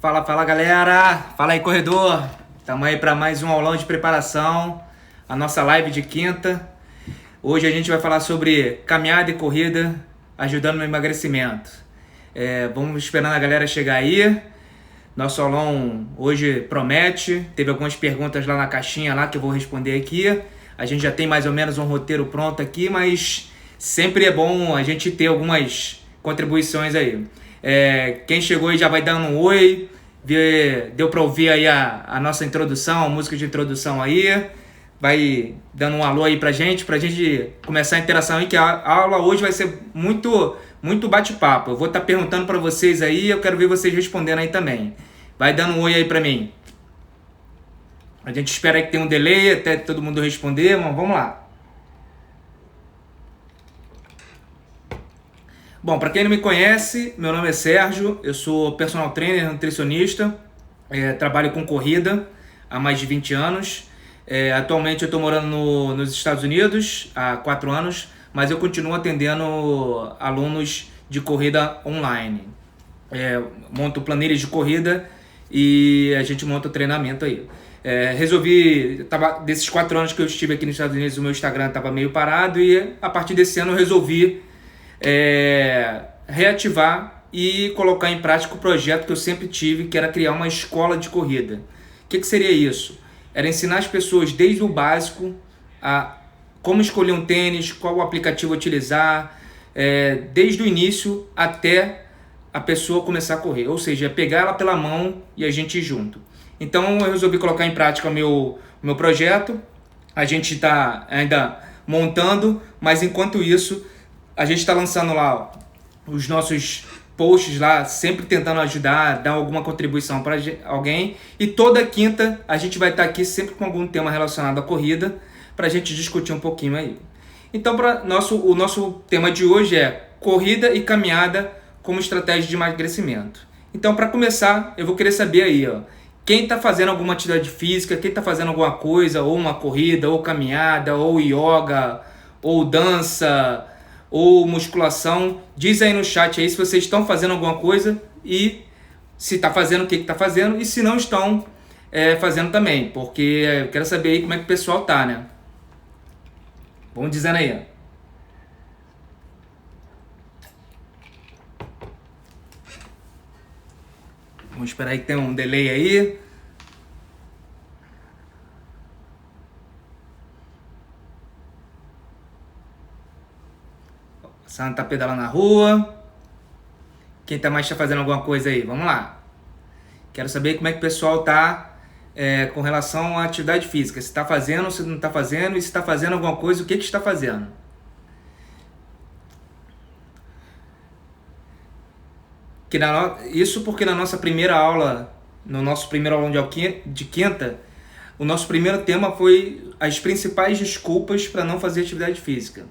Fala galera! Fala aí corredor! Estamos aí para mais um aulão de preparação, a nossa live de quinta. Hoje a gente vai falar sobre caminhada e corrida ajudando no emagrecimento. Vamos esperando a galera chegar aí. Nosso aulão hoje promete. Teve algumas perguntas lá na caixinha lá que eu vou responder aqui. A gente já tem mais ou menos um roteiro pronto aqui, mas sempre é bom a gente ter algumas contribuições aí. Quem chegou aí já vai dando um oi. Deu para ouvir aí a nossa introdução, a música de introdução aí. Vai dando um alô aí pra gente começar a interação aí, que a aula hoje vai ser muito bate-papo. Eu vou estar perguntando para vocês aí, eu quero ver vocês respondendo aí também. Vai dando um oi aí pra mim. A gente espera aí que tenha um delay até todo mundo responder, mas vamos lá. Bom, para quem não me conhece, meu nome é Sérgio, eu sou personal trainer, nutricionista, trabalho com corrida há mais de 20 anos. Atualmente eu estou morando nos Estados Unidos há 4 anos, mas eu continuo atendendo alunos de corrida online. Monto planilhas de corrida e a gente monta o treinamento aí. Desses 4 anos que eu estive aqui nos Estados Unidos, o meu Instagram estava meio parado e a partir desse ano eu resolvi reativar e colocar em prática o projeto que eu sempre tive, que era criar uma escola de corrida. O que seria isso? Era ensinar as pessoas desde o básico a como escolher um tênis, qual o aplicativo utilizar, desde o início até a pessoa começar a correr. Ou seja, pegar ela pela mão e a gente ir junto. Então eu resolvi colocar em prática o meu projeto. A gente está ainda montando, mas enquanto isso a gente está lançando lá os nossos posts lá, sempre tentando ajudar, dar alguma contribuição para alguém. E toda quinta a gente vai estar aqui sempre com algum tema relacionado à corrida para a gente discutir um pouquinho aí. Então o nosso tema de hoje é corrida e caminhada como estratégia de emagrecimento. Então para começar eu vou querer saber aí, quem está fazendo alguma atividade física, quem está fazendo alguma coisa, ou uma corrida, ou caminhada, ou yoga, ou dança, ou musculação. Diz aí no chat aí se vocês estão fazendo alguma coisa e se está fazendo, o que está fazendo, e se não estão fazendo também, porque eu quero saber aí como é que o pessoal tá, né? Vamos dizendo aí. Vamos esperar aí que tem um delay aí. Sandra tá pedalando na rua. Quem tá fazendo alguma coisa aí? Vamos lá. Quero saber como é que o pessoal tá com relação à atividade física. Se tá fazendo, se não tá fazendo, e se tá fazendo alguma coisa, o que está fazendo? Isso porque na nossa primeira aula, no nosso primeiro aulão de quinta, o nosso primeiro tema foi as principais desculpas para não fazer atividade física.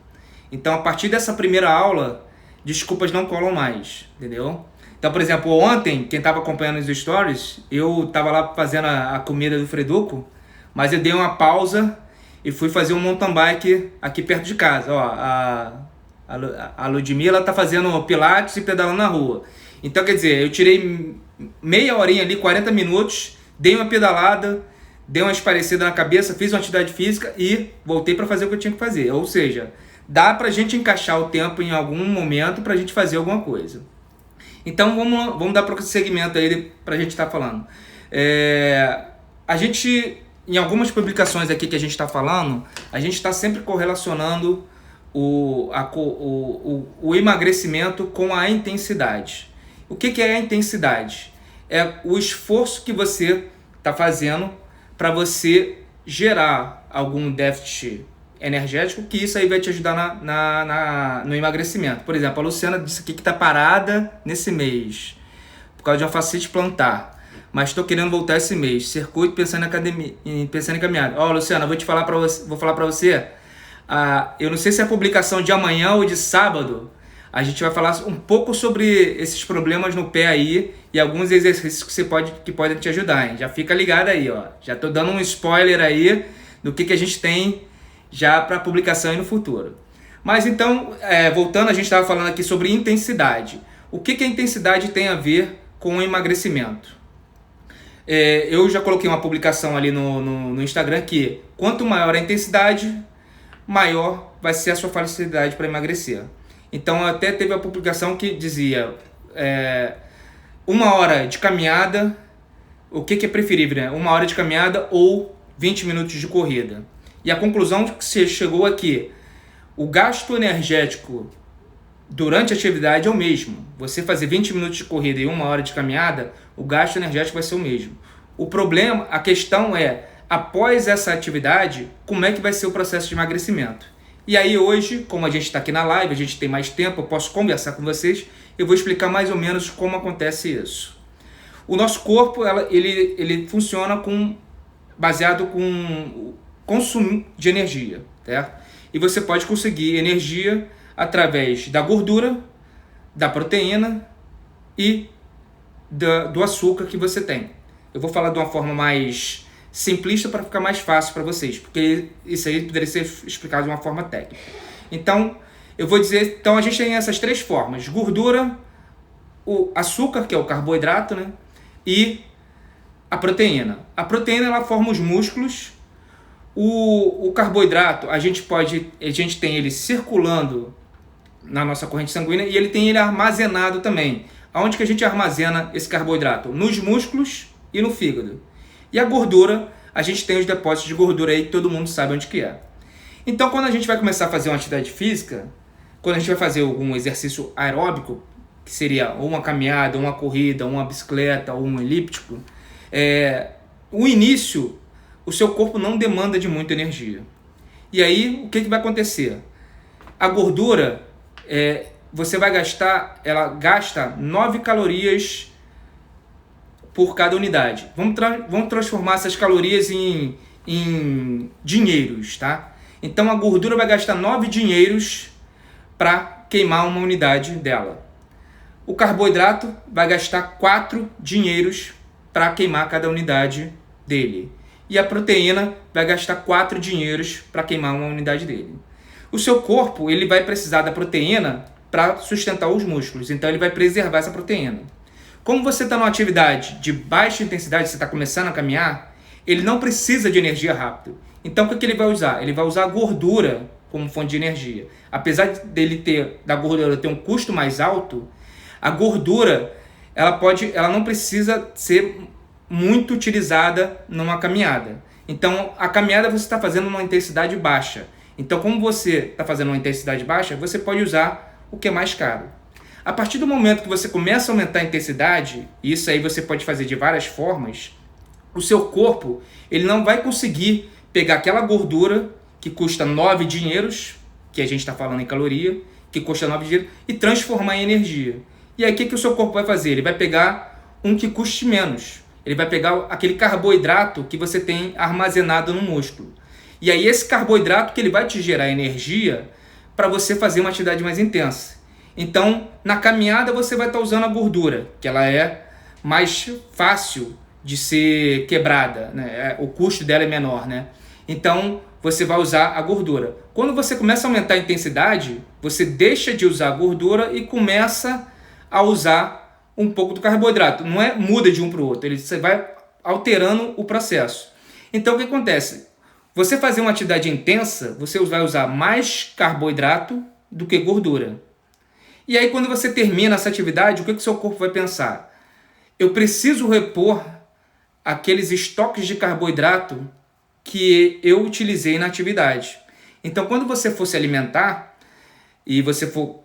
Então, a partir dessa primeira aula, desculpas não colam mais, entendeu? Então, por exemplo, ontem, quem estava acompanhando os stories, eu estava lá fazendo a comida do Freduco, mas eu dei uma pausa e fui fazer um mountain bike aqui perto de casa. A Ludmilla está fazendo pilates e pedalando na rua. Então, quer dizer, eu tirei meia horinha ali, 40 minutos, dei uma pedalada, dei uma esparecida na cabeça, fiz uma atividade física e voltei para fazer o que eu tinha que fazer. Ou seja, dá pra gente encaixar o tempo em algum momento pra gente fazer alguma coisa. Então vamos dar prosseguimento aí pra gente estar falando. A gente, em algumas publicações aqui que a gente está falando, a gente está sempre correlacionando o emagrecimento com a intensidade. O que é a intensidade? É o esforço que você está fazendo para você gerar algum déficit energético, que isso aí vai te ajudar no emagrecimento. Por exemplo, a Luciana disse aqui que está parada nesse mês por causa de uma fascite plantar, mas estou querendo voltar esse mês. Circuito pensando em caminhada. Luciana, vou falar para você. Eu não sei se é a publicação de amanhã ou de sábado. A gente vai falar um pouco sobre esses problemas no pé aí e alguns exercícios que podem te ajudar, hein? Já fica ligado aí, Já estou dando um spoiler aí do que a gente tem já para publicação aí no futuro. Mas então, voltando, a gente estava falando aqui sobre intensidade. O que a intensidade tem a ver com o emagrecimento? Eu já coloquei uma publicação ali no Instagram que quanto maior a intensidade, maior vai ser a sua facilidade para emagrecer. Então até teve a publicação que dizia 1 hora de caminhada, o que é preferível, né? 1 hora de caminhada ou 20 minutos de corrida. E a conclusão que você chegou é que o gasto energético durante a atividade é o mesmo. Você fazer 20 minutos de corrida e 1 hora de caminhada, o gasto energético vai ser o mesmo. O problema, a questão é, após essa atividade, como é que vai ser o processo de emagrecimento? E aí hoje, como a gente está aqui na live, a gente tem mais tempo, eu posso conversar com vocês, eu vou explicar mais ou menos como acontece isso. O nosso corpo, ele funciona baseado com consumo de energia, certo? E você pode conseguir energia através da gordura, da proteína e do açúcar que você tem. Eu vou falar de uma forma mais simplista para ficar mais fácil para vocês, porque isso aí poderia ser explicado de uma forma técnica. Então, eu vou dizer, então a gente tem essas 3 formas: gordura, o açúcar, que é o carboidrato, né? E a proteína. A proteína, ela forma os músculos. O carboidrato, a gente tem ele circulando na nossa corrente sanguínea e ele tem ele armazenado também. Aonde que a gente armazena esse carboidrato? Nos músculos e no fígado. E a gordura, a gente tem os depósitos de gordura aí que todo mundo sabe onde que é. Então, quando a gente vai começar a fazer uma atividade física, quando a gente vai fazer algum exercício aeróbico, que seria ou uma caminhada, uma corrida, uma bicicleta ou um elíptico, o início, o seu corpo não demanda de muita energia. E aí, o que vai acontecer? A gordura, você vai gastar, ela gasta 9 calorias por cada unidade. Vamos transformar essas calorias em dinheiros, tá? Então a gordura vai gastar 9 dinheiros para queimar uma unidade dela. O carboidrato vai gastar 4 dinheiros para queimar cada unidade dele. E a proteína vai gastar 4 dinheiros para queimar uma unidade dele. O seu corpo, ele vai precisar da proteína para sustentar os músculos, então ele vai preservar essa proteína. Como você está numa atividade de baixa intensidade, você está começando a caminhar, ele não precisa de energia rápido. Então o que ele vai usar? Ele vai usar a gordura como fonte de energia. Apesar da gordura ter um custo mais alto, a gordura ela não precisa ser muito utilizada numa caminhada. Então a caminhada você está fazendo numa intensidade baixa. Então, como você está fazendo uma intensidade baixa, você pode usar o que é mais caro. A partir do momento que você começa a aumentar a intensidade, e isso aí você pode fazer de várias formas, o seu corpo ele não vai conseguir pegar aquela gordura que custa 9 dinheiros, que a gente está falando em caloria, que custa 9 dinheiros, e transformar em energia. E aí o que o seu corpo vai fazer? Ele vai pegar um que custe menos. Ele vai pegar aquele carboidrato que você tem armazenado no músculo. E aí esse carboidrato que ele vai te gerar energia para você fazer uma atividade mais intensa. Então, na caminhada você vai estar usando a gordura, que ela é mais fácil de ser quebrada, né? O custo dela é menor, né? Então, você vai usar a gordura. Quando você começa a aumentar a intensidade, você deixa de usar a gordura e começa a usar um pouco do carboidrato. Não muda de um para o outro, você vai alterando o processo. Então, o que acontece? Você fazer uma atividade intensa, você vai usar mais carboidrato do que gordura. E aí, quando você termina essa atividade, o que o seu corpo vai pensar? Eu preciso repor aqueles estoques de carboidrato que eu utilizei na atividade. Então, quando você for se alimentar, e você for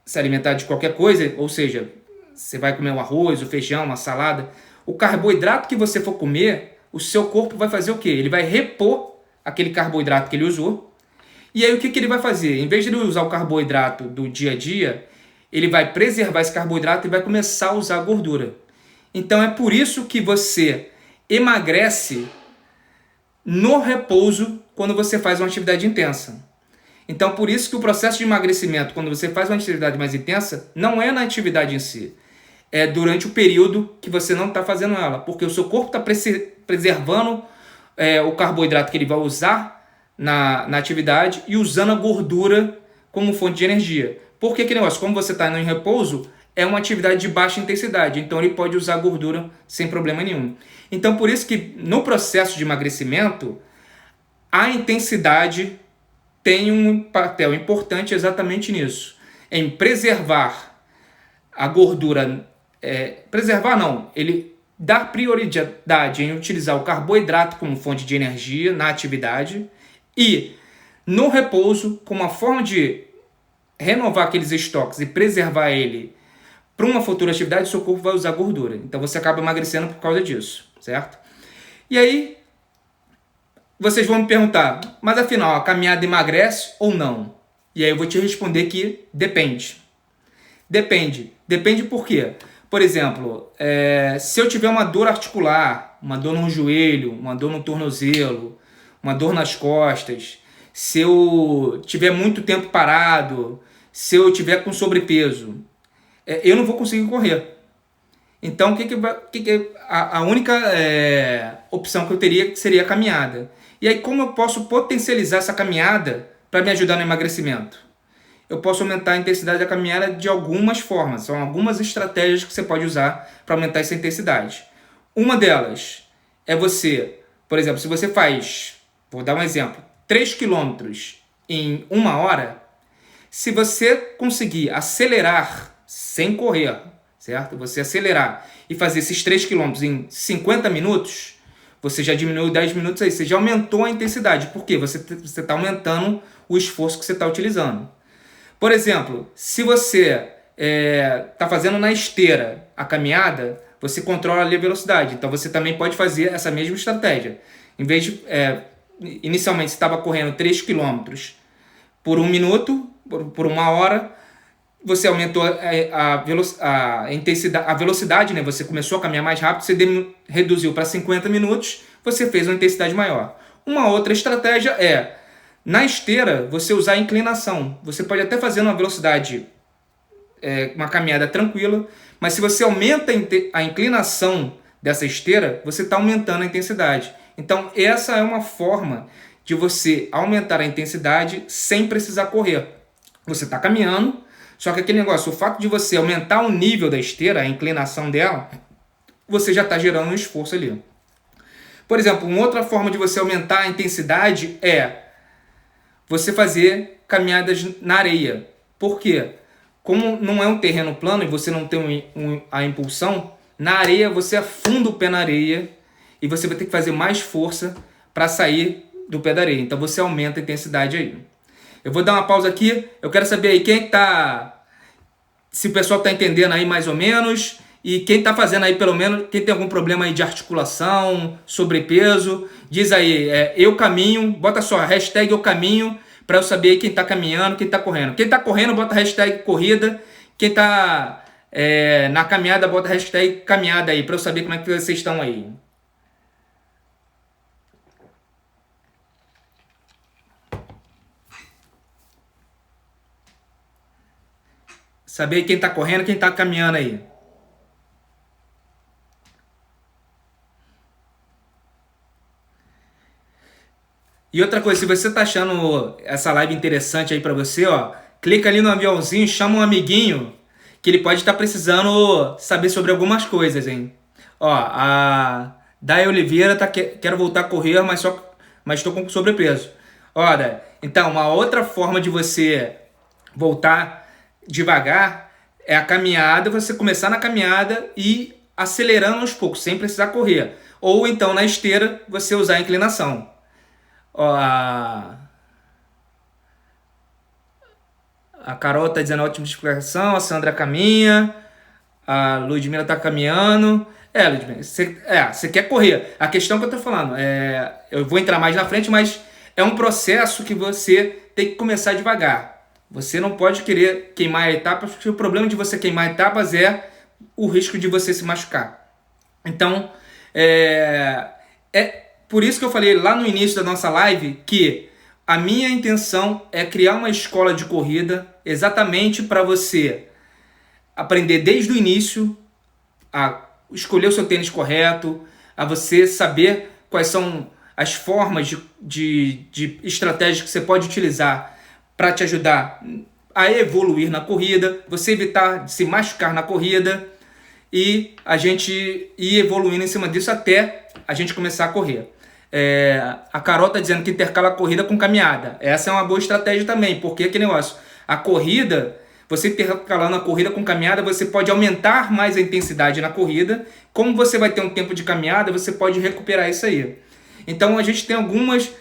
se alimentar de qualquer coisa, ou seja, você vai comer um arroz, um feijão, uma salada, o carboidrato que você for comer, o seu corpo vai fazer o quê? Ele vai repor aquele carboidrato que ele usou. E aí o que ele vai fazer? Em vez de ele usar o carboidrato do dia a dia, ele vai preservar esse carboidrato e vai começar a usar a gordura. Então é por isso que você emagrece no repouso quando você faz uma atividade intensa. Então por isso que o processo de emagrecimento, quando você faz uma atividade mais intensa, não é na atividade em si. É durante o período que você não está fazendo ela. Porque o seu corpo está preservando o carboidrato que ele vai usar na atividade e usando a gordura como fonte de energia. Porque que negócio? Como você está em repouso, é uma atividade de baixa intensidade, então ele pode usar gordura sem problema nenhum. Então por isso que no processo de emagrecimento, a intensidade tem um papel importante exatamente nisso, em preservar a gordura, preservar não, ele dar prioridade em utilizar o carboidrato como fonte de energia na atividade e no repouso, como uma forma de renovar aqueles estoques e preservar ele para uma futura atividade, seu corpo vai usar gordura. Então você acaba emagrecendo por causa disso, certo? E aí, vocês vão me perguntar, mas afinal, a caminhada emagrece ou não? E aí eu vou te responder que depende. Depende por quê? Por exemplo, se eu tiver uma dor articular, uma dor no joelho, uma dor no tornozelo, uma dor nas costas, se eu tiver muito tempo parado, se eu tiver com sobrepeso, eu não vou conseguir correr. Então, a única opção que eu teria seria a caminhada. E aí, como eu posso potencializar essa caminhada para me ajudar no emagrecimento? Eu posso aumentar a intensidade da caminhada de algumas formas. São algumas estratégias que você pode usar para aumentar essa intensidade. Uma delas é você, por exemplo, se você faz, vou dar um exemplo, 3 quilômetros em 1 hora, se você conseguir acelerar sem correr, certo? Você acelerar e fazer esses 3 quilômetros em 50 minutos, você já diminuiu 10 minutos aí, você já aumentou a intensidade. Por quê? Você está aumentando o esforço que você está utilizando. Por exemplo, se você está fazendo na esteira a caminhada, você controla ali a velocidade. Então você também pode fazer essa mesma estratégia. Em vez de, inicialmente você estava correndo 3 quilômetros por 1 minuto, por 1 hora, você aumentou a intensidade, a velocidade, né? Você começou a caminhar mais rápido, você reduziu para 50 minutos, você fez uma intensidade maior. Uma outra estratégia na esteira, você usar a inclinação. Você pode até fazer uma velocidade, uma caminhada tranquila, mas se você aumenta a inclinação dessa esteira, você está aumentando a intensidade. Então, essa é uma forma de você aumentar a intensidade sem precisar correr. Você está caminhando, só que aquele negócio, o fato de você aumentar o nível da esteira, a inclinação dela, você já está gerando um esforço ali. Por exemplo, uma outra forma de você aumentar a intensidade é você fazer caminhadas na areia. Por quê? Como não é um terreno plano e você não tem a impulsão, na areia você afunda o pé na areia e você vai ter que fazer mais força para sair do pé da areia. Então você aumenta a intensidade aí. Eu vou dar uma pausa aqui. Eu quero saber aí se o pessoal está entendendo aí mais ou menos. E quem está fazendo aí pelo menos, quem tem algum problema aí de articulação, sobrepeso, diz aí, eu caminho, bota só, hashtag eu caminho, para eu saber quem está caminhando, quem está correndo. Quem está correndo, bota hashtag corrida. Quem está na caminhada, bota hashtag caminhada aí, para eu saber como é que vocês estão aí. Saber quem está correndo, quem está caminhando aí. E outra coisa, se você tá achando essa live interessante aí pra você, ó, clica ali no aviãozinho, chama um amiguinho, que ele pode estar precisando saber sobre algumas coisas, hein? Ó, a Day Oliveira quero voltar a correr, mas estou com sobrepeso. Ó, Day, então, uma outra forma de você voltar devagar é a caminhada, você começar na caminhada e acelerando aos poucos, sem precisar correr. Ou então, na esteira, você usar a inclinação. Ó, a Carol está dizendo ótima explicação, a Sandra caminha, a Ludmila está caminhando. Ludmila, você quer correr. A questão que eu estou falando, eu vou entrar mais na frente, mas é um processo que você tem que começar devagar. Você não pode querer queimar etapas, porque o problema de você queimar etapas é o risco de você se machucar. Então, por isso que eu falei lá no início da nossa live que a minha intenção é criar uma escola de corrida exatamente para você aprender desde o início a escolher o seu tênis correto, a você saber quais são as formas de estratégias que você pode utilizar para te ajudar a evoluir na corrida, você evitar de se machucar na corrida e a gente ir evoluindo em cima disso até a gente começar a correr. A Carol está dizendo que intercala a corrida com caminhada. Essa é uma boa estratégia também, porque aquele negócio, a corrida, você intercalando a corrida com caminhada, você pode aumentar mais a intensidade na corrida. Como você vai ter um tempo de caminhada, você pode recuperar isso aí. Então a gente tem algumas,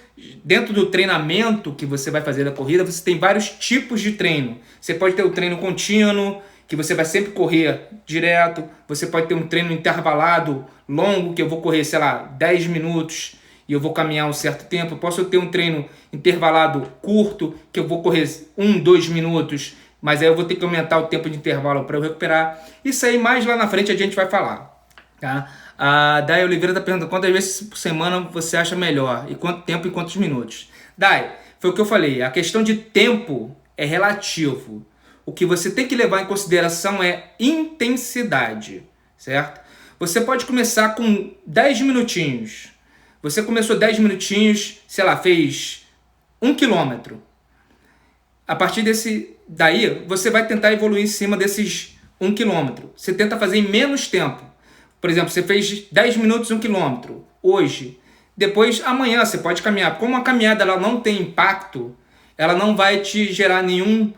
dentro do treinamento que você vai fazer da corrida, você tem vários tipos de treino. Você pode ter o treino contínuo, que você vai sempre correr direto. Você pode ter um treino intervalado, longo, que eu vou correr, sei lá, 10 minutos e eu vou caminhar um certo tempo. Eu posso ter um treino intervalado curto, que eu vou correr 1, 2 minutos, mas aí eu vou ter que aumentar o tempo de intervalo para eu recuperar. Isso aí mais lá na frente a gente vai falar, tá? A Dai Oliveira está perguntando quantas vezes por semana você acha melhor, e quanto tempo e quantos minutos. Dai, foi o que eu falei, a questão de tempo é relativo. O que você tem que levar em consideração é intensidade, certo? Você pode começar com 10 minutinhos. Você começou 10 minutinhos, sei lá, fez 1 quilômetro. A partir daí, você vai tentar evoluir em cima desses 1 quilômetro. Você tenta fazer em menos tempo. Por exemplo, você fez 10 minutos 1 quilômetro hoje. Depois, amanhã, você pode caminhar. Como a caminhada ela não tem impacto, ela não vai te gerar nenhum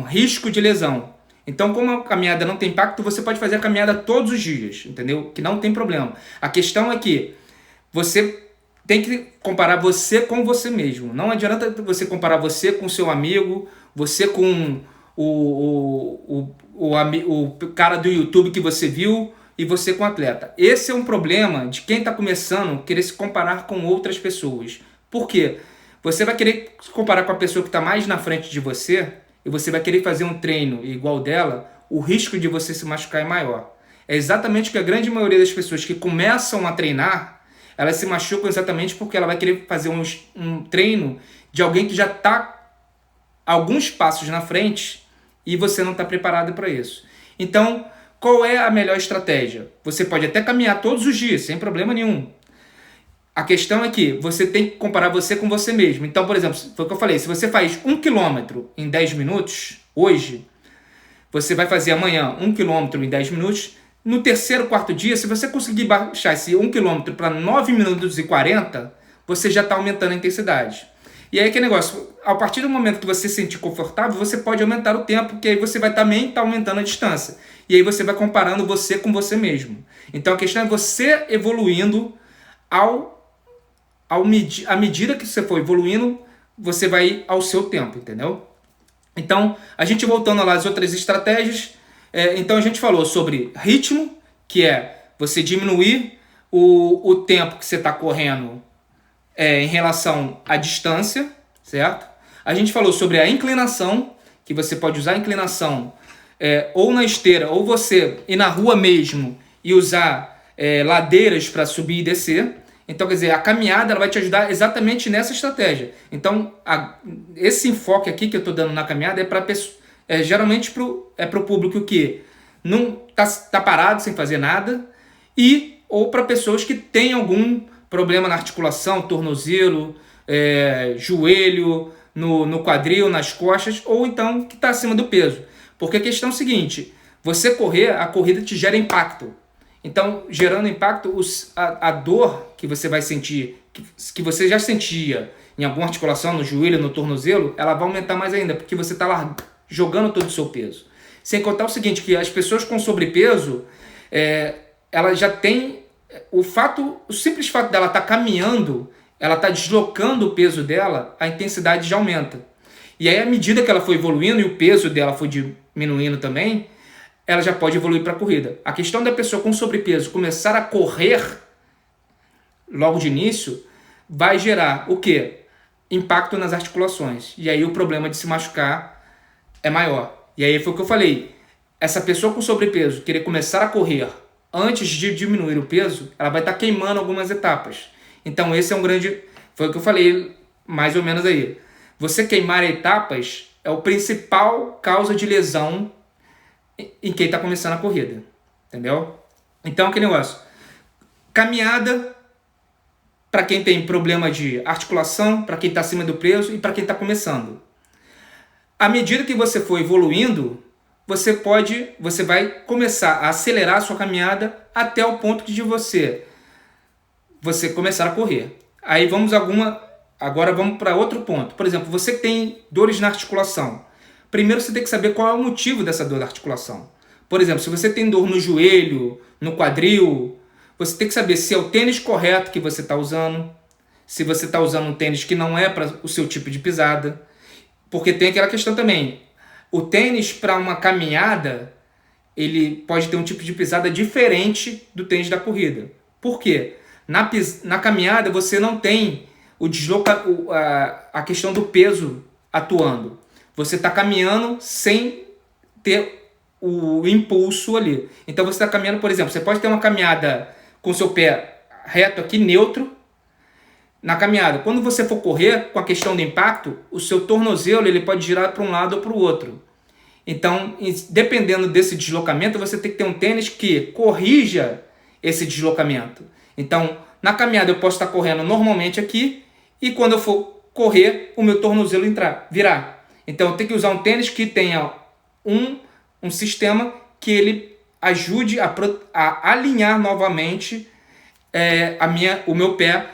risco de lesão. Então, como a caminhada não tem impacto, você pode fazer a caminhada todos os dias, entendeu? Que não tem problema. A questão é que você tem que comparar você com você mesmo. Não adianta você comparar você com seu amigo, você com o cara do YouTube que você viu e você com o atleta. Esse é um problema de quem está começando querer se comparar com outras pessoas. Por quê? Você vai querer se comparar com a pessoa que está mais na frente de você e você vai querer fazer um treino igual dela, o risco de você se machucar é maior. É exatamente o que a grande maioria das pessoas que começam a treinar, elas se machucam exatamente porque ela vai querer fazer um treino de alguém que já está alguns passos na frente e você não está preparado para isso. Então, qual é a melhor estratégia? Você pode até caminhar todos os dias, sem problema nenhum. A questão é que você tem que comparar você com você mesmo. Então, por exemplo, foi o que eu falei, se você faz 1 quilômetro em 10 minutos, hoje, você vai fazer amanhã 1 quilômetro em 10 minutos. No terceiro, quarto dia, se você conseguir baixar esse 1 quilômetro para 9 minutos e 40, você já está aumentando a intensidade. E aí que negócio, a partir do momento que você se sentir confortável, você pode aumentar o tempo, que aí você vai também estar aumentando a distância. E aí você vai comparando você com você mesmo. Então a questão é você evoluindo à medida que você for evoluindo, você vai ir ao seu tempo, entendeu? Então, a gente voltando lá às outras estratégias, então a gente falou sobre ritmo, que é você diminuir o tempo que você está correndo em relação à distância, certo? A gente falou sobre a inclinação, que você pode usar a inclinação ou na esteira, ou você ir na rua mesmo e usar ladeiras para subir e descer. Então, quer dizer, a caminhada ela vai te ajudar exatamente nessa estratégia. Então, esse enfoque aqui que eu estou dando na caminhada geralmente para o público que não tá parado sem fazer nada ou para pessoas que têm algum problema na articulação, tornozelo, joelho, no quadril, nas costas, ou então que está acima do peso. Porque a questão é a seguinte, você correr, a corrida te gera impacto. Então, gerando impacto, a dor que você vai sentir, que você já sentia em alguma articulação, no joelho, no tornozelo, ela vai aumentar mais ainda, porque você está lá jogando todo o seu peso. Sem contar o seguinte, que as pessoas com sobrepeso, elas já têm o simples fato dela estar caminhando, ela está deslocando o peso dela, a intensidade já aumenta. E aí, à medida que ela foi evoluindo e o peso dela foi diminuindo também, ela já pode evoluir para a corrida. A questão da pessoa com sobrepeso começar a correr logo de início vai gerar o quê? Impacto nas articulações. E aí o problema de se machucar é maior. E aí foi o que eu falei. Essa pessoa com sobrepeso querer começar a correr antes de diminuir o peso, ela vai estar queimando algumas etapas. Então esse é um grande... Foi o que eu falei mais ou menos aí. Você queimar etapas é o principal causa de lesão em quem está começando a corrida, entendeu? Então, aquele negócio, caminhada para quem tem problema de articulação, para quem está acima do peso e para quem está começando. À medida que você for evoluindo, você vai começar a acelerar a sua caminhada até o ponto de você começar a correr. Aí agora vamos para outro ponto. Por exemplo, você que tem dores na articulação. Primeiro você tem que saber qual é o motivo dessa dor da articulação. Por exemplo, se você tem dor no joelho, no quadril, você tem que saber se é o tênis correto que você está usando, se você está usando um tênis que não é para o seu tipo de pisada. Porque tem aquela questão também. O tênis para uma caminhada, ele pode ter um tipo de pisada diferente do tênis da corrida. Por quê? Na caminhada você não tem a questão do peso atuando. Você está caminhando sem ter o impulso ali. Então você está caminhando, por exemplo, você pode ter uma caminhada com seu pé reto aqui, neutro, na caminhada. Quando você for correr, com a questão do impacto, o seu tornozelo ele pode girar para um lado ou para o outro. Então, dependendo desse deslocamento, você tem que ter um tênis que corrija esse deslocamento. Então, na caminhada eu posso estar correndo normalmente aqui e quando eu for correr, o meu tornozelo virar. Então, eu tenho que usar um tênis que tenha um sistema que ele ajude a alinhar novamente o meu pé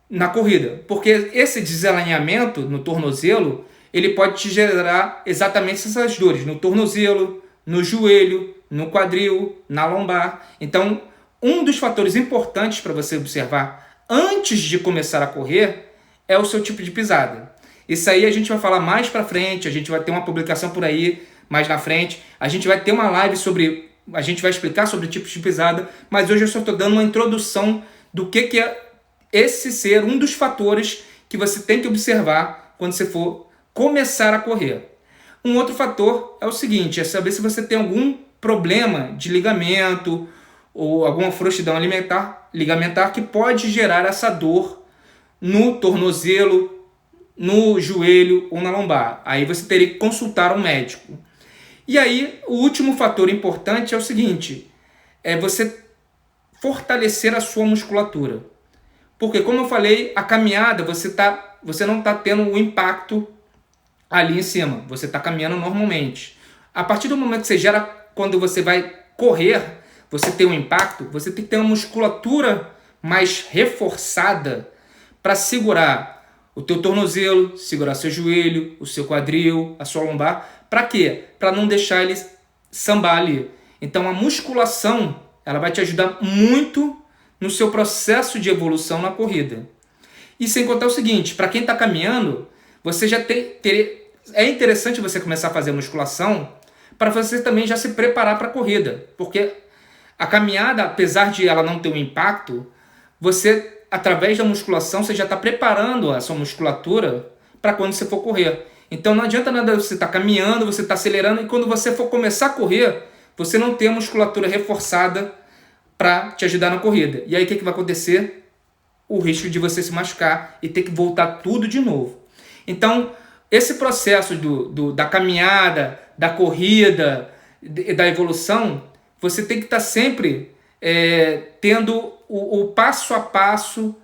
na corrida. Porque esse desalinhamento no tornozelo, ele pode te gerar exatamente essas dores no tornozelo, no joelho, no quadril, na lombar. Então, um dos fatores importantes para você observar antes de começar a correr é o seu tipo de pisada. Isso aí a gente vai falar mais para frente, a gente vai ter uma publicação por aí mais na frente, a gente vai ter uma live a gente vai explicar sobre tipos de pisada, mas hoje eu só estou dando uma introdução do que é esse ser um dos fatores que você tem que observar quando você for começar a correr. Um outro fator é o seguinte, é saber se você tem algum problema de ligamento ou alguma frouxidão ligamentar que pode gerar essa dor no tornozelo, no joelho ou na lombar. Aí você teria que consultar um médico. E aí, o último fator importante é o seguinte, é você fortalecer a sua musculatura. Porque, como eu falei, a caminhada, você não está tendo o impacto ali em cima. Você está caminhando normalmente. A partir do momento que você gera, quando você vai correr, você tem um impacto, você tem que ter uma musculatura mais reforçada para segurar o teu tornozelo, segurar seu joelho, o seu quadril, a sua lombar. Para quê? Para não deixar ele sambar ali. Então a musculação ela vai te ajudar muito no seu processo de evolução na corrida. E sem contar o seguinte, para quem está caminhando, você já é interessante você começar a fazer musculação para você também já se preparar para a corrida. Porque a caminhada, apesar de ela não ter um impacto, você, através da musculação, você já está preparando a sua musculatura para quando você for correr. Então não adianta nada você estar caminhando, você está acelerando, e quando você for começar a correr, você não tem a musculatura reforçada para te ajudar na corrida. E aí o que vai acontecer? O risco de você se machucar e ter que voltar tudo de novo. Então, esse processo da caminhada, da corrida, da evolução, você tem que estar sempre tendo o passo a passo,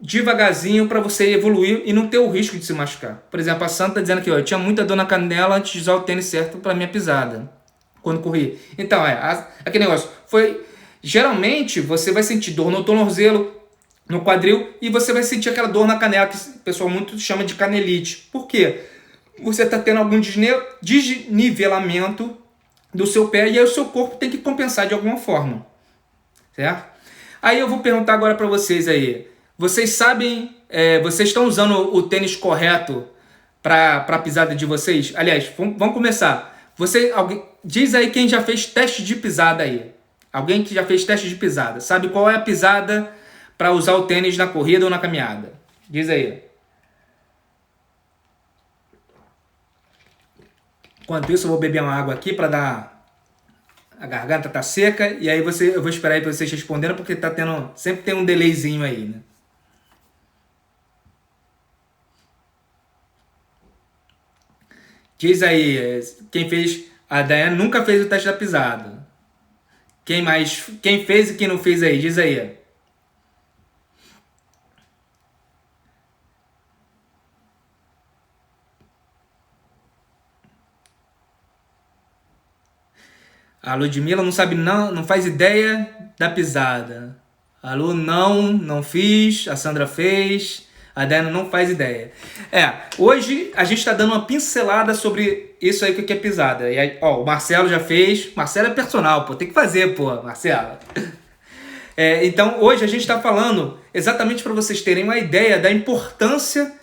devagarzinho, para você evoluir e não ter o risco de se machucar. Por exemplo, a Santa está dizendo aqui, eu tinha muita dor na canela antes de usar o tênis certo para minha pisada, quando corri. Então, aquele negócio, geralmente você vai sentir dor no tornozelo, no quadril, e você vai sentir aquela dor na canela, que o pessoal muito chama de canelite. Por quê? Você está tendo algum desnivelamento do seu pé, e aí o seu corpo tem que compensar de alguma forma. Certo? Aí eu vou perguntar agora para vocês aí. Vocês sabem, vocês estão usando o tênis correto para a pisada de vocês? Aliás, vamos começar. Diz aí quem já fez teste de pisada aí. Alguém que já fez teste de pisada. Sabe qual é a pisada para usar o tênis na corrida ou na caminhada? Diz aí. Enquanto isso, eu vou beber uma água aqui para dar... A garganta tá seca, e aí eu vou esperar aí para vocês responderem, porque sempre tem um delayzinho aí, né? Diz aí, quem fez... A Daiane nunca fez o teste da pisada. Quem fez e quem não fez aí? Diz aí. A Ludmilla não sabe, não faz ideia da pisada. A Lu não fiz, a Sandra fez, a Dana não faz ideia. Hoje a gente está dando uma pincelada sobre isso aí que é pisada. E aí, ó, o Marcelo já fez. Marcelo é personal, pô, tem que fazer, pô, Marcelo. Então hoje a gente está falando exatamente para vocês terem uma ideia da importância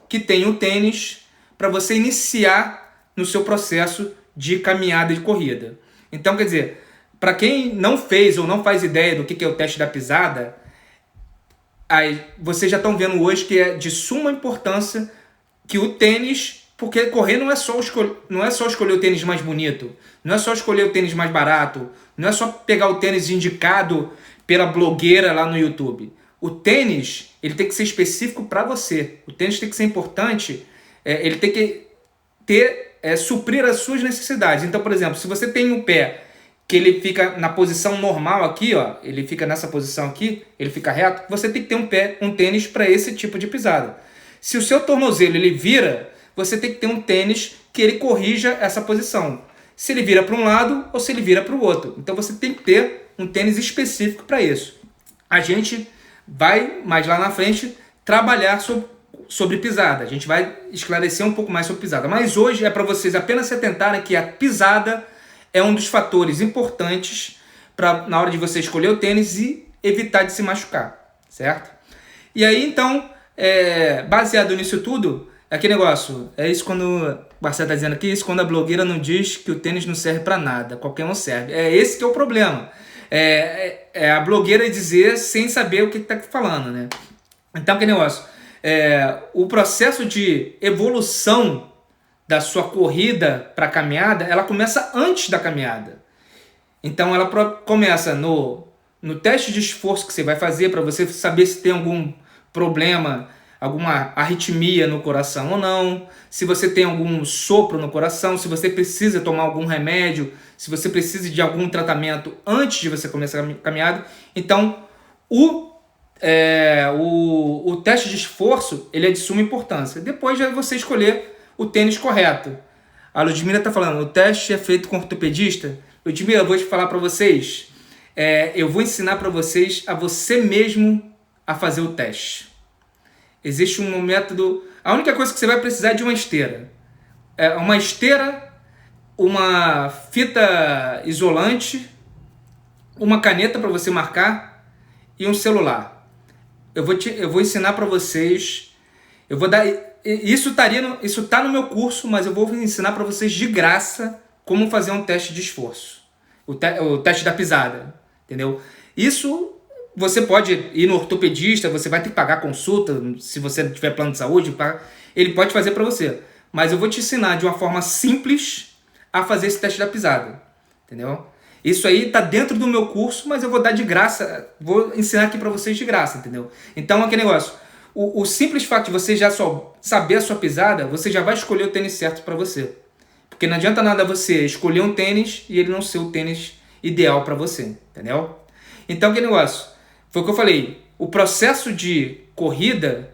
que tem o tênis para você iniciar no seu processo de caminhada e de corrida. Então, quer dizer, para quem não fez ou não faz ideia do que é o teste da pisada, aí vocês já estão vendo hoje que é de suma importância que o tênis, porque correr não é só escolher o tênis mais bonito, não é só escolher o tênis mais barato, não é só pegar o tênis indicado pela blogueira lá no YouTube. O tênis, ele tem que ser específico para você. O tênis tem que ser importante, ele tem que suprir as suas necessidades. Então, por exemplo, se você tem um pé que ele fica na posição normal aqui, ó, ele fica nessa posição aqui, ele fica reto, você tem que ter um tênis para esse tipo de pisada. Se o seu tornozelo ele vira, você tem que ter um tênis que ele corrija essa posição. Se ele vira para um lado ou se ele vira para o outro. Então você tem que ter um tênis específico para isso. A gente vai, mais lá na frente, trabalhar sobre pisada. A gente vai esclarecer um pouco mais sobre pisada. Mas hoje é para vocês apenas se atentarem que a pisada é um dos fatores importantes na hora de você escolher o tênis e evitar de se machucar, certo? E aí, então, baseado nisso tudo, aquele negócio, é isso quando o Marcelo está dizendo aqui, isso quando a blogueira não diz que o tênis não serve para nada, qualquer um serve. É esse que é o problema. A blogueira dizer sem saber o que está falando, né? Então, aquele negócio, o processo de evolução da sua corrida para a caminhada, ela começa antes da caminhada. Então ela começa no teste de esforço que você vai fazer para você saber se tem algum problema, alguma arritmia no coração ou não, se você tem algum sopro no coração, se você precisa tomar algum remédio, se você precisa de algum tratamento antes de você começar a caminhada. Então o teste de esforço ele é de suma importância. Depois já você escolher o tênis correto. A Ludmilla está falando, o teste é feito com ortopedista. Ludmilla, eu vou te falar para vocês, eu vou ensinar para vocês a você mesmo a fazer o teste. Existe um método, a única coisa que você vai precisar é de uma esteira. Uma esteira, uma fita isolante, uma caneta para você marcar e um celular. Eu vou ensinar para vocês, eu vou dar... Isso está no meu curso, mas eu vou ensinar para vocês de graça como fazer um teste de esforço. O teste da pisada, entendeu? Isso você pode ir no ortopedista, você vai ter que pagar consulta, se você tiver plano de saúde, ele pode fazer para você. Mas eu vou te ensinar de uma forma simples a fazer esse teste da pisada, entendeu? Isso aí está dentro do meu curso, mas eu vou dar de graça, vou ensinar aqui para vocês de graça, entendeu? Então, aquele negócio... O simples fato de você já só saber a sua pisada, você já vai escolher o tênis certo para você. Porque não adianta nada você escolher um tênis e ele não ser o tênis ideal para você, entendeu? Então, que negócio? Foi o que eu falei. O processo de corrida,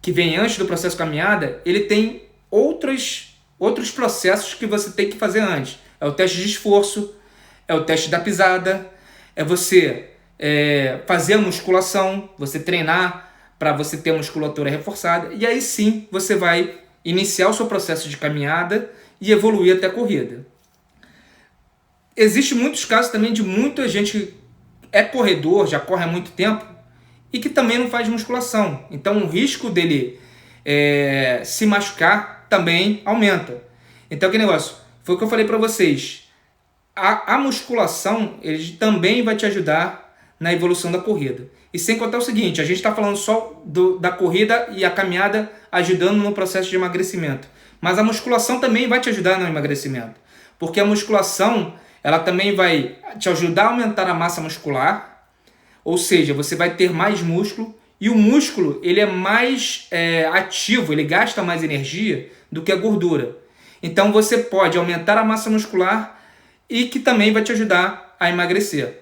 que vem antes do processo de caminhada, ele tem outros processos que você tem que fazer antes. É o teste de esforço, é o teste da pisada, é você fazer a musculação, você treinar para você ter a musculatura reforçada, e aí sim você vai iniciar o seu processo de caminhada e evoluir até a corrida. Existem muitos casos também de muita gente que é corredor, já corre há muito tempo, e que também não faz musculação. Então o risco dele se machucar também aumenta. Então que negócio? Foi o que eu falei para vocês. A musculação ele também vai te ajudar na evolução da corrida. E sem contar o seguinte, a gente está falando só da corrida e a caminhada ajudando no processo de emagrecimento. Mas a musculação também vai te ajudar no emagrecimento. Porque a musculação, ela também vai te ajudar a aumentar a massa muscular. Ou seja, você vai ter mais músculo. E o músculo, ele é mais ativo, ele gasta mais energia do que a gordura. Então você pode aumentar a massa muscular e que também vai te ajudar a emagrecer.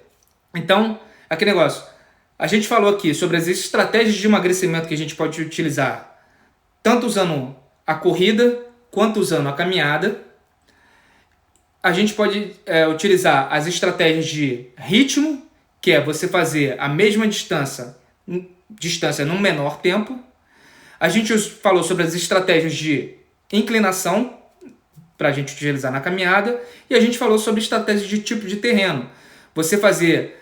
Então, aquele negócio... A gente falou aqui sobre as estratégias de emagrecimento que a gente pode utilizar, tanto usando a corrida, quanto usando a caminhada. a gente pode utilizar as estratégias de ritmo, que é você fazer a mesma distância num menor tempo. A gente falou sobre as estratégias de inclinação, para a gente utilizar na caminhada, e a gente falou sobre estratégias de tipo de terreno. Você fazer,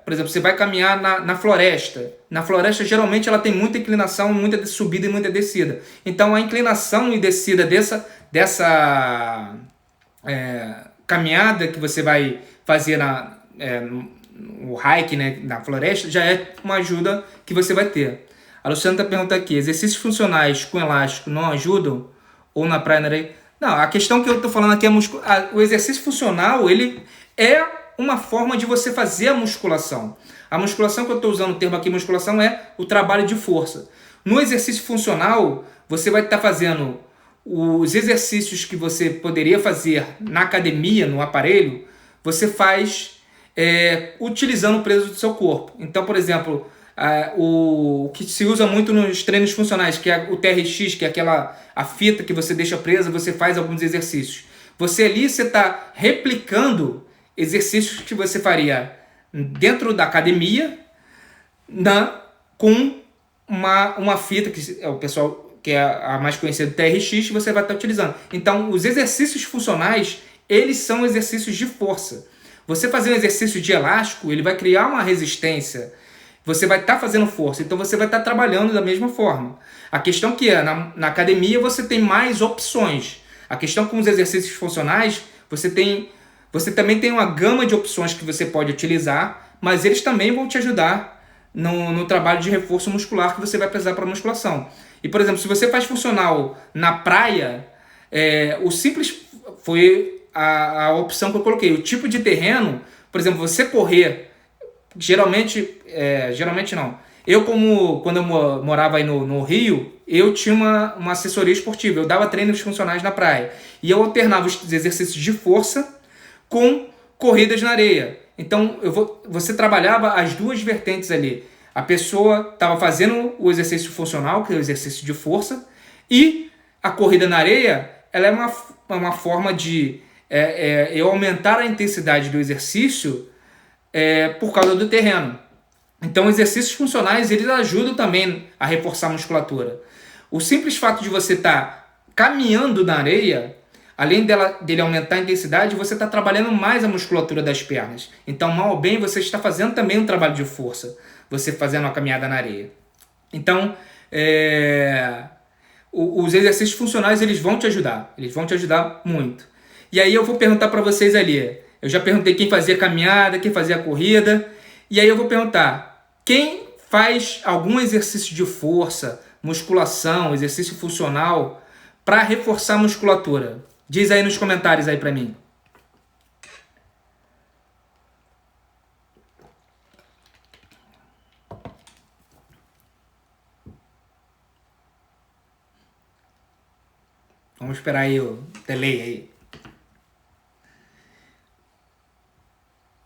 por exemplo, você vai caminhar na floresta. Na floresta, geralmente, ela tem muita inclinação, muita subida e muita descida. Então, a inclinação e descida dessa caminhada que você vai fazer o hike, né, na floresta, já é uma ajuda que você vai ter. A Luciana está perguntando aqui, exercícios funcionais com elástico não ajudam? Ou na praia, na areia? Não, a questão que eu estou falando aqui é o exercício funcional, ele é uma forma de você fazer a musculação. A musculação que eu estou usando o termo aqui, musculação, é o trabalho de força. No exercício funcional, você vai estar fazendo os exercícios que você poderia fazer na academia, no aparelho, você faz utilizando o peso do seu corpo. Então, por exemplo, o que se usa muito nos treinos funcionais, que é o TRX, que é a fita que você deixa presa, você faz alguns exercícios. Você está replicando exercícios que você faria dentro da academia com uma fita, que é o pessoal que é a mais conhecida, TRX, você vai estar utilizando. Então, os exercícios funcionais, eles são exercícios de força. Você fazer um exercício de elástico, ele vai criar uma resistência. Você vai estar fazendo força, então você vai estar trabalhando da mesma forma. A questão que na academia você tem mais opções. A questão com os exercícios funcionais, você também tem uma gama de opções que você pode utilizar, mas eles também vão te ajudar no trabalho de reforço muscular que você vai precisar para a musculação. E, por exemplo, se você faz funcional na praia, o simples foi a opção que eu coloquei. O tipo de terreno, por exemplo, você correr, geralmente não. Quando eu morava aí no Rio, eu tinha uma assessoria esportiva. Eu dava treinos funcionais na praia. E eu alternava os exercícios de força com corridas na areia. Então, você trabalhava as duas vertentes ali. A pessoa estava fazendo o exercício funcional, que é o exercício de força, e a corrida na areia, ela é uma forma de eu aumentar a intensidade do exercício por causa do terreno. Então, exercícios funcionais, eles ajudam também a reforçar a musculatura. O simples fato de você estar caminhando na areia, além dele aumentar a intensidade, você está trabalhando mais a musculatura das pernas. Então, mal ou bem, você está fazendo também um trabalho de força, você fazendo uma caminhada na areia. Então, os exercícios funcionais, eles vão te ajudar muito. E aí eu vou perguntar para vocês ali, eu já perguntei quem fazia caminhada, quem fazia corrida, e aí eu vou perguntar, quem faz algum exercício de força, musculação, exercício funcional, para reforçar a musculatura? Diz aí nos comentários aí para mim. Vamos esperar aí o delay aí.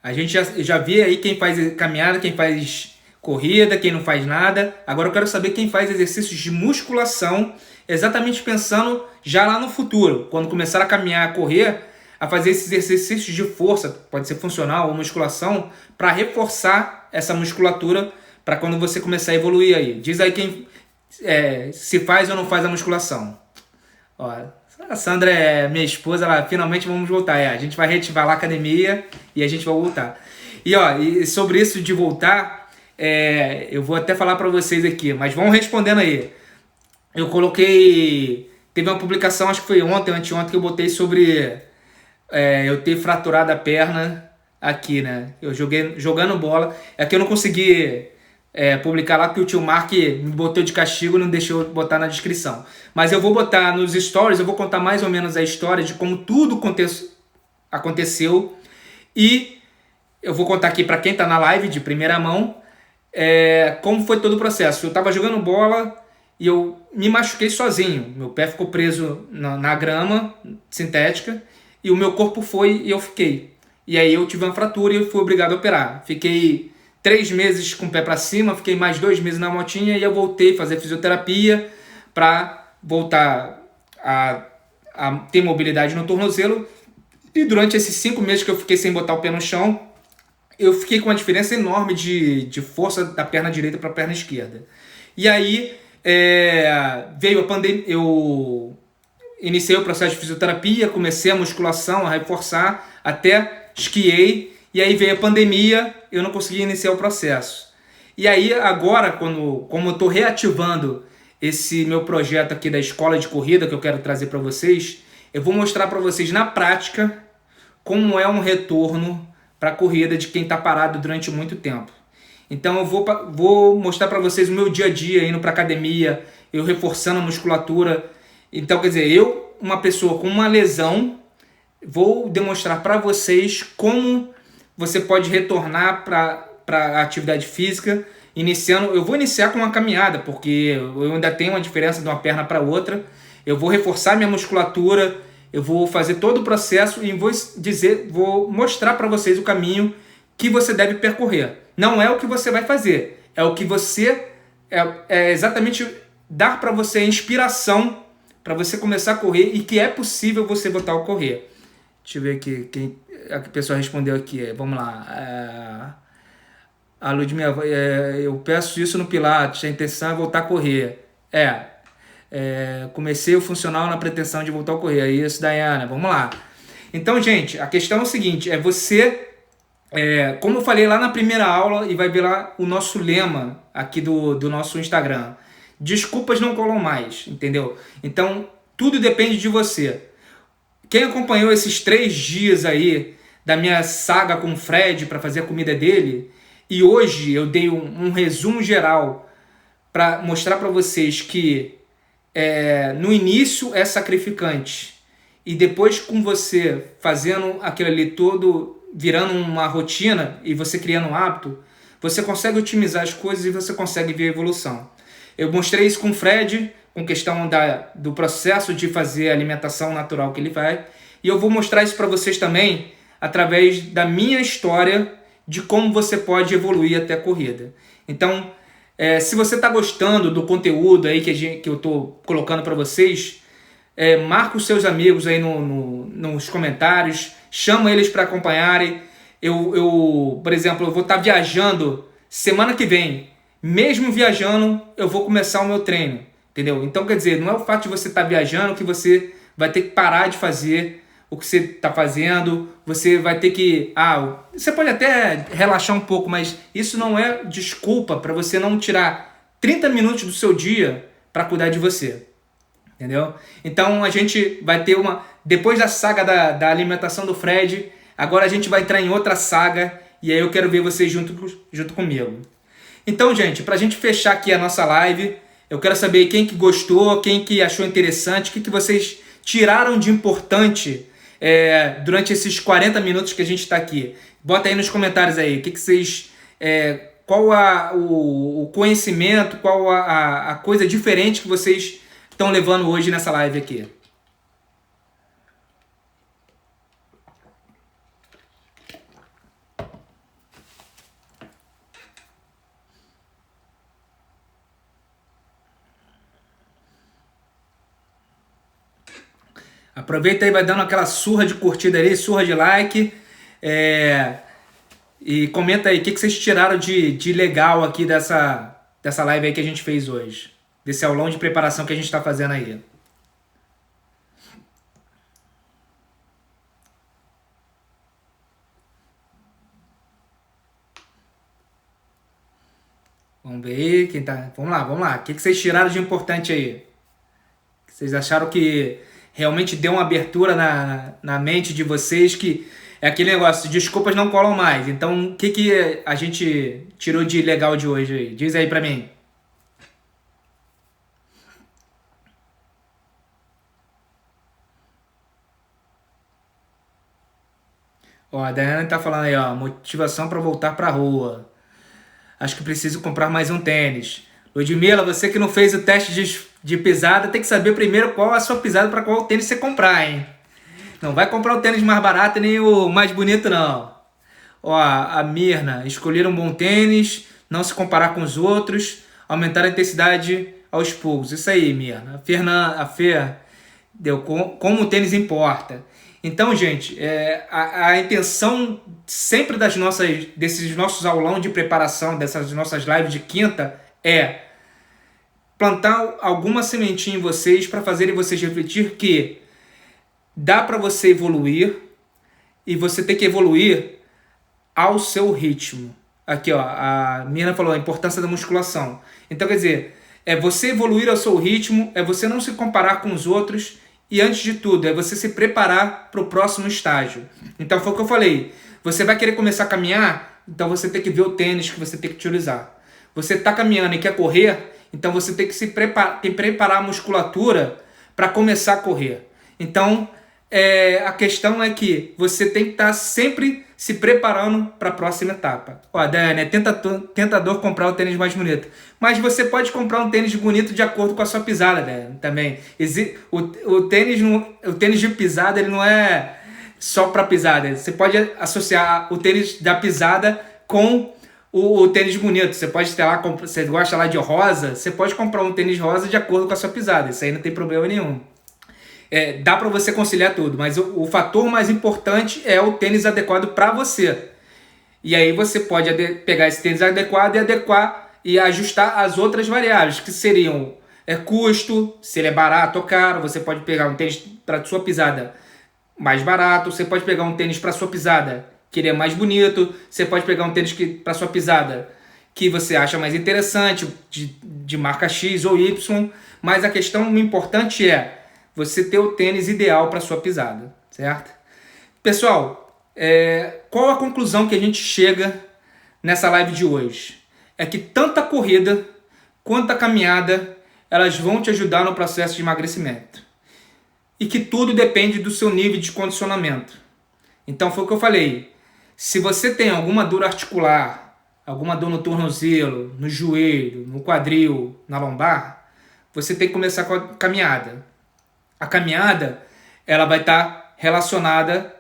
A gente já vê aí quem faz caminhada, quem faz corrida, quem não faz nada. Agora eu quero saber quem faz exercícios de musculação, exatamente pensando já lá no futuro, quando começar a caminhar, a correr, a fazer esses exercícios de força, pode ser funcional ou musculação, para reforçar essa musculatura para quando você começar a evoluir aí. Diz aí quem se faz ou não faz a musculação. Ó, a Sandra é minha esposa, ela finalmente vamos voltar. A gente vai reativar lá a academia e a gente vai voltar. E sobre isso de voltar, eu vou até falar para vocês aqui, mas vão respondendo aí. Eu coloquei, teve uma publicação, acho que foi ontem, anteontem, que eu botei sobre eu ter fraturado a perna aqui, né? Eu jogando bola, é que eu não consegui publicar lá, porque o tio Mark me botou de castigo e não deixou botar na descrição. Mas eu vou botar nos stories, eu vou contar mais ou menos a história de como tudo aconteceu. E eu vou contar aqui para quem está na live de primeira mão como foi todo o processo. Eu estava jogando bola e eu me machuquei sozinho. Meu pé ficou preso na grama sintética e o meu corpo foi e eu fiquei. E aí eu tive uma fratura e eu fui obrigado a operar. Fiquei 3 meses com o pé para cima, fiquei mais 2 meses na motinha e eu voltei a fazer fisioterapia para voltar a ter mobilidade no tornozelo E durante esses 5 meses que eu fiquei sem botar o pé no chão, eu fiquei com uma diferença enorme de força da perna direita para a perna esquerda. E aí veio a pandemia, eu iniciei o processo de fisioterapia, comecei a musculação, a reforçar, até esquiei, e aí veio a pandemia, eu não consegui iniciar o processo. E aí agora, como eu estou reativando esse meu projeto aqui da escola de corrida que eu quero trazer para vocês, eu vou mostrar para vocês na prática como é um retorno para a corrida de quem está parado durante muito tempo. Então eu vou mostrar para vocês o meu dia a dia indo para academia, eu reforçando a musculatura. Então, quer dizer, eu, uma pessoa com uma lesão, vou demonstrar para vocês como você pode retornar para a atividade física, eu vou iniciar com uma caminhada, porque eu ainda tenho uma diferença de uma perna para outra. Eu vou reforçar minha musculatura, eu vou fazer todo o processo e vou mostrar para vocês o caminho que você deve percorrer. Não é o que você vai fazer, é o que você exatamente dar para você a inspiração para você começar a correr e que é possível você voltar a correr. Deixa eu ver aqui quem a pessoa respondeu aqui. Vamos lá. A Ludmilla, eu peço isso no Pilates, a intenção é voltar a correr. Comecei o funcional na pretensão de voltar a correr. É isso, Dayana. Vamos lá. Então, gente, a questão é o seguinte, como eu falei lá na primeira aula, e vai ver lá o nosso lema aqui do nosso Instagram. Desculpas não colam mais, entendeu? Então, tudo depende de você. Quem acompanhou esses 3 dias aí da minha saga com o Fred para fazer a comida dele, e hoje eu dei um resumo geral para mostrar para vocês que no início é sacrificante, e depois com você fazendo aquilo ali todo, virando uma rotina e você criando um hábito, você consegue otimizar as coisas e você consegue ver a evolução. Eu mostrei isso com o Fred, com questão do processo de fazer a alimentação natural que ele faz, e eu vou mostrar isso para vocês também através da minha história de como você pode evoluir até a corrida. Então, se você está gostando do conteúdo aí que eu estou colocando para vocês, marca os seus amigos aí nos comentários, chama eles para acompanharem. Por exemplo, eu vou estar viajando semana que vem. Mesmo viajando, eu vou começar o meu treino, entendeu? Então, quer dizer, não é o fato de você estar viajando que você vai ter que parar de fazer o que você está fazendo, você vai ter que... você pode até relaxar um pouco, mas isso não é desculpa para você não tirar 30 minutos do seu dia para cuidar de você, entendeu? Então a gente vai ter depois da saga da alimentação do Fred, agora a gente vai entrar em outra saga, e aí eu quero ver vocês junto comigo. Então, gente, para a gente fechar aqui a nossa live, eu quero saber quem que gostou, quem que achou interessante, o que vocês tiraram de importante durante esses 40 minutos que a gente está aqui. Bota aí nos comentários aí, o que vocês... qual o conhecimento, qual a coisa diferente que vocês estão levando hoje nessa live aqui. Aproveita aí, vai dando aquela surra de curtida ali, surra de like. E comenta aí o que vocês tiraram de legal aqui dessa live aí que a gente fez hoje. Desse aulão de preparação que a gente está fazendo aí. Vamos ver quem tá... Vamos lá. O que vocês tiraram de importante aí? Vocês acharam que realmente deu uma abertura na mente de vocês, que é aquele negócio, desculpas não colam mais. Então, o que a gente tirou de legal de hoje aí? Diz aí pra mim. Ó, a Dayana tá falando aí, ó, motivação para voltar pra rua. Acho que preciso comprar mais um tênis. Ludmilla, você que não fez o teste de pisada, tem que saber primeiro qual é a sua pisada para qual tênis você comprar, hein? Não vai comprar o tênis mais barato nem o mais bonito, não. Ó, a Mirna, escolher um bom tênis, não se comparar com os outros, aumentar a intensidade aos poucos. Isso aí, Mirna. A Fê deu como o tênis importa. Então, gente, a intenção sempre desses nossos aulão de preparação, dessas nossas lives de quinta, é plantar alguma sementinha em vocês para fazerem vocês refletir que dá para você evoluir e você tem que evoluir ao seu ritmo. Aqui, ó, a Mirna falou a importância da musculação. Então, quer dizer, é você evoluir ao seu ritmo, é você não se comparar com os outros e, antes de tudo, é você se preparar para o próximo estágio. Então, foi o que eu falei. Você vai querer começar a caminhar, então você tem que ver o tênis que você tem que utilizar. Você está caminhando e quer correr, então você tem que preparar a musculatura para começar a correr. Então, a questão é que você tem que estar sempre se preparando para a próxima etapa. Ó, Daiane, é tentador comprar o tênis mais bonito. Mas você pode comprar um tênis bonito de acordo com a sua pisada, Daiane, também. O tênis de pisada, ele não é só para pisada. Você pode associar o tênis da pisada com o tênis bonito. Você pode ter lá, você gosta lá de rosa, você pode comprar um tênis rosa de acordo com a sua pisada. Isso aí não tem problema nenhum. Dá para você conciliar tudo, mas o fator mais importante é o tênis adequado para você. E aí você pode pegar esse tênis adequado e adequar e ajustar as outras variáveis, que seriam custo, se ele é barato ou caro. Você pode pegar um tênis para sua pisada mais barato, você pode pegar um tênis para sua pisada que ele é mais bonito, você pode pegar um tênis para sua pisada que você acha mais interessante, de marca X ou Y, mas a questão importante é você ter o tênis ideal para sua pisada, certo? Pessoal, qual a conclusão que a gente chega nessa live de hoje? É que tanto a corrida quanto a caminhada, elas vão te ajudar no processo de emagrecimento. E que tudo depende do seu nível de condicionamento. Então foi o que eu falei. Se você tem alguma dor articular, alguma dor no tornozelo, no joelho, no quadril, na lombar, você tem que começar com a caminhada. A caminhada, ela vai estar relacionada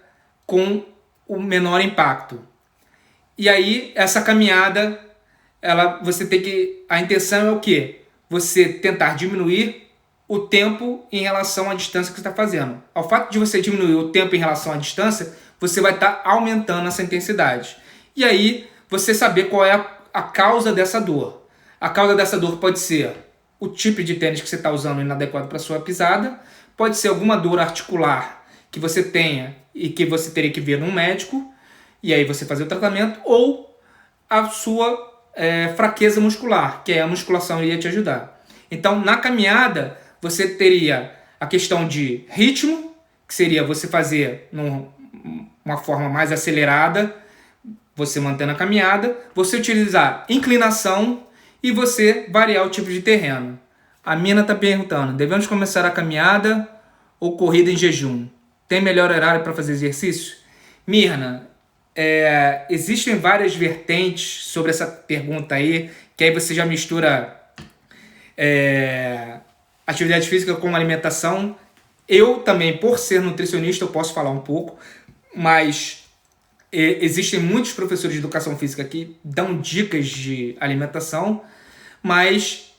com o menor impacto. E aí, essa caminhada, a intenção é o quê? Você tentar diminuir o tempo em relação à distância que você está fazendo. Ao fato de você diminuir o tempo em relação à distância, você vai estar aumentando essa intensidade. E aí, você saber qual é a causa dessa dor. A causa dessa dor pode ser o tipo de tênis que você está usando inadequado para a sua pisada, pode ser alguma dor articular que você tenha e que você teria que ver num médico, e aí você fazer o tratamento, ou a sua fraqueza muscular, que a musculação iria te ajudar. Então, na caminhada, você teria a questão de ritmo, que seria você fazer uma forma mais acelerada, você mantendo a caminhada, você utilizar inclinação e você variar o tipo de terreno. A Mina está perguntando, devemos começar a caminhada ou corrida em jejum? Tem melhor horário para fazer exercício? Mirna, existem várias vertentes sobre essa pergunta aí, que aí você já mistura atividade física com alimentação. Eu também, por ser nutricionista, eu posso falar um pouco, mas existem muitos professores de educação física que dão dicas de alimentação, mas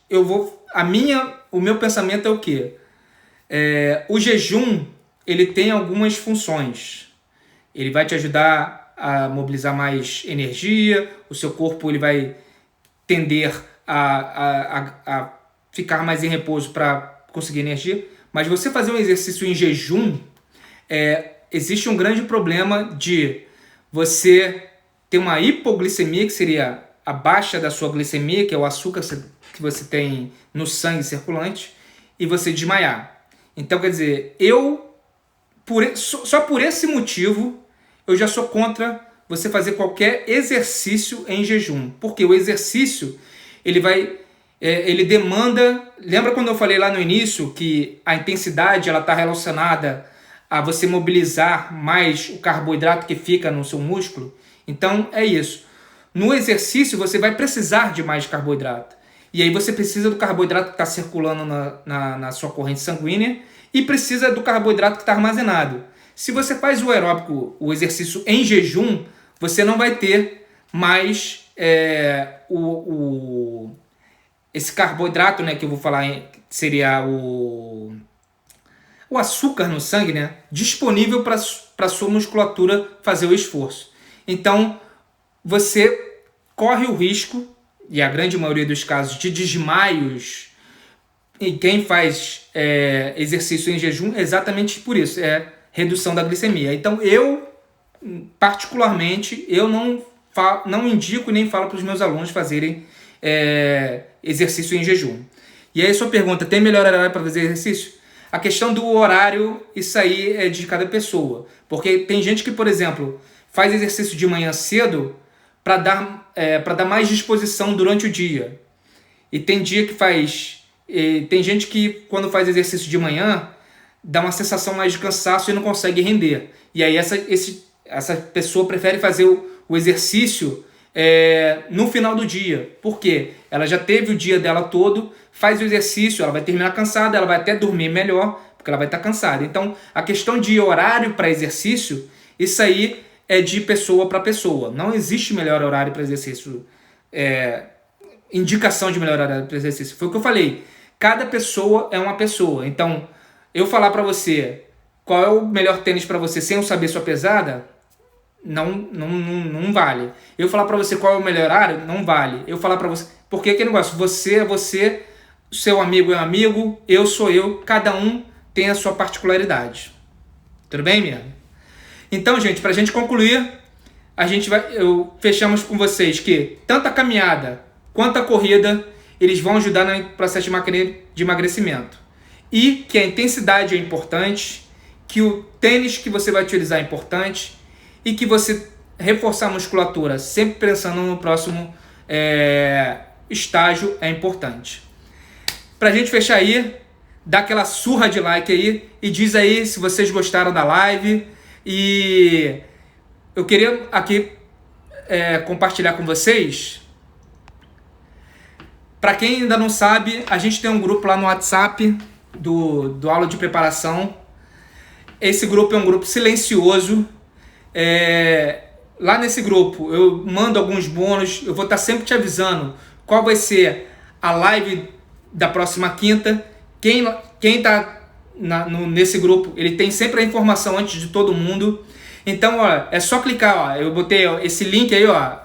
o meu pensamento é o quê? O jejum, ele tem algumas funções. Ele vai te ajudar a mobilizar mais energia, o seu corpo ele vai tender a ficar mais em repouso para conseguir energia. Mas você fazer um exercício em jejum, existe um grande problema de você ter uma hipoglicemia, que seria a baixa da sua glicemia, que é o açúcar que você tem no sangue circulante, e você desmaiar. Então, quer dizer, só por esse motivo, eu já sou contra você fazer qualquer exercício em jejum. Porque o exercício, ele demanda... Lembra quando eu falei lá no início que a intensidade está relacionada a você mobilizar mais o carboidrato que fica no seu músculo? Então, é isso. No exercício, você vai precisar de mais carboidrato. E aí você precisa do carboidrato que está circulando na sua corrente sanguínea e precisa do carboidrato que está armazenado. Se você faz o aeróbico, o exercício em jejum, você não vai ter mais esse carboidrato, né, que eu vou falar, seria o o açúcar no sangue, né, disponível para a sua musculatura fazer o esforço. Então, você corre o risco, e a grande maioria dos casos, de desmaios em quem faz exercício em jejum, exatamente por isso, redução da glicemia. Então, eu, particularmente, eu não indico nem falo para os meus alunos fazerem exercício em jejum. E aí a sua pergunta, tem melhor horário para fazer exercício? A questão do horário, isso aí é de cada pessoa. Porque tem gente que, por exemplo, faz exercício de manhã cedo para dar mais disposição durante o dia. E tem dia que tem gente que, quando faz exercício de manhã, dá uma sensação mais de cansaço e não consegue render. E aí essa pessoa prefere fazer o exercício no final do dia. Por quê? Ela já teve o dia dela todo, faz o exercício, ela vai terminar cansada, ela vai até dormir melhor, porque ela vai estar cansada. Então, a questão de horário para exercício, isso aí é de pessoa para pessoa. Não existe melhor horário para exercício. Indicação de melhor horário para exercício. Foi o que eu falei. Cada pessoa é uma pessoa. Então, eu falar para você qual é o melhor tênis para você sem eu saber sua pesada, não vale. Eu falar para você qual é o melhor horário, não vale. Eu falar para você... Porque aquele negócio, você é você, seu amigo é um amigo, eu sou eu, cada um tem a sua particularidade. Tudo bem, minha? Então, gente, para a gente concluir, fechamos com vocês que tanto a caminhada quanto a corrida, eles vão ajudar no processo de emagrecimento. E que a intensidade é importante, que o tênis que você vai utilizar é importante e que você reforçar a musculatura, sempre pensando no próximo estágio, é importante. Pra gente fechar aí, dá aquela surra de like aí e diz aí se vocês gostaram da live. E eu queria aqui compartilhar com vocês. Para quem ainda não sabe, a gente tem um grupo lá no WhatsApp do Aula de Preparação. Esse grupo é um grupo silencioso. Lá nesse grupo eu mando alguns bônus. Eu vou estar sempre te avisando qual vai ser a live da próxima quinta. Quem está nesse grupo, ele tem sempre a informação antes de todo mundo. Então, ó, é só clicar, ó, eu botei esse link aí, ó,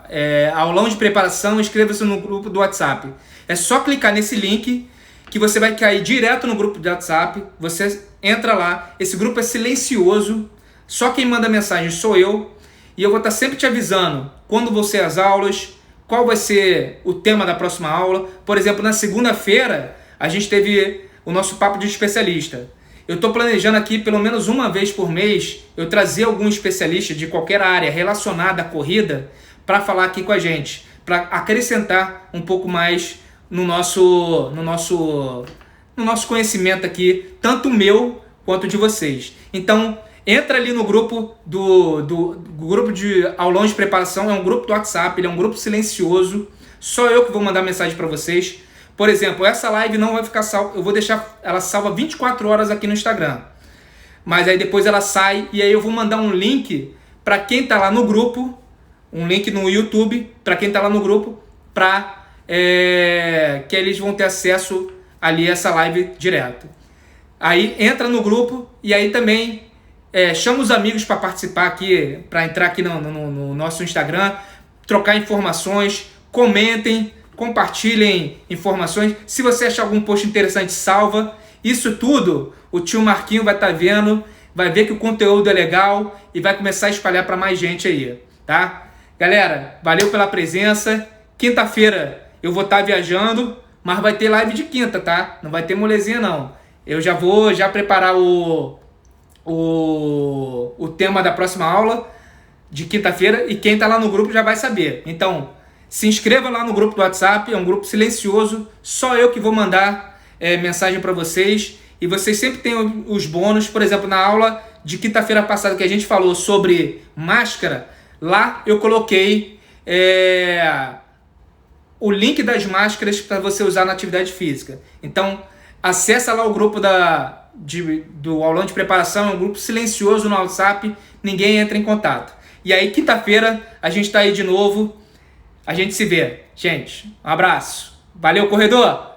aulão de preparação, inscreva-se no grupo do WhatsApp. É só clicar nesse link que você vai cair direto no grupo do WhatsApp. Você entra lá, esse grupo é silencioso, só quem manda mensagem sou eu. E eu vou estar sempre te avisando quando vão ser as aulas, qual vai ser o tema da próxima aula. Por exemplo, na segunda-feira, a gente teve o nosso papo de especialista. Eu estou planejando aqui, pelo menos uma vez por mês, eu trazer algum especialista de qualquer área relacionada à corrida para falar aqui com a gente, para acrescentar um pouco mais no nosso conhecimento aqui, tanto o meu quanto de vocês. Então, entra ali no grupo do grupo de aulão de preparação, é um grupo do WhatsApp, ele é um grupo silencioso, só eu que vou mandar mensagem para vocês. Por exemplo, essa live não vai ficar salva, eu vou deixar ela salva 24 horas aqui no Instagram. Mas aí depois ela sai e aí eu vou mandar um link para quem está lá no grupo, um link no YouTube para quem está lá no grupo, para que eles vão ter acesso ali a essa live direto. Aí entra no grupo e aí também chama os amigos para participar aqui, para entrar aqui no nosso Instagram, trocar informações, comentem, compartilhem informações. Se você achar algum post interessante, salva. Isso tudo o tio Marquinho vai estar vendo, vai ver que o conteúdo é legal e vai começar a espalhar para mais gente aí, tá? Galera, valeu pela presença. Quinta-feira eu vou estar viajando, mas vai ter live de quinta, tá? Não vai ter molezinha não. Eu já vou preparar o tema da próxima aula de quinta-feira e quem tá lá no grupo já vai saber. Então, se inscreva lá no grupo do WhatsApp, é um grupo silencioso, só eu que vou mandar mensagem para vocês. E vocês sempre têm os bônus. Por exemplo, na aula de quinta-feira passada que a gente falou sobre máscara, lá eu coloquei o link das máscaras para você usar na atividade física. Então, acessa lá o grupo do aulão de preparação, é um grupo silencioso no WhatsApp, ninguém entra em contato. E aí, quinta-feira, a gente está aí de novo. A gente se vê. Gente, um abraço. Valeu, corredor!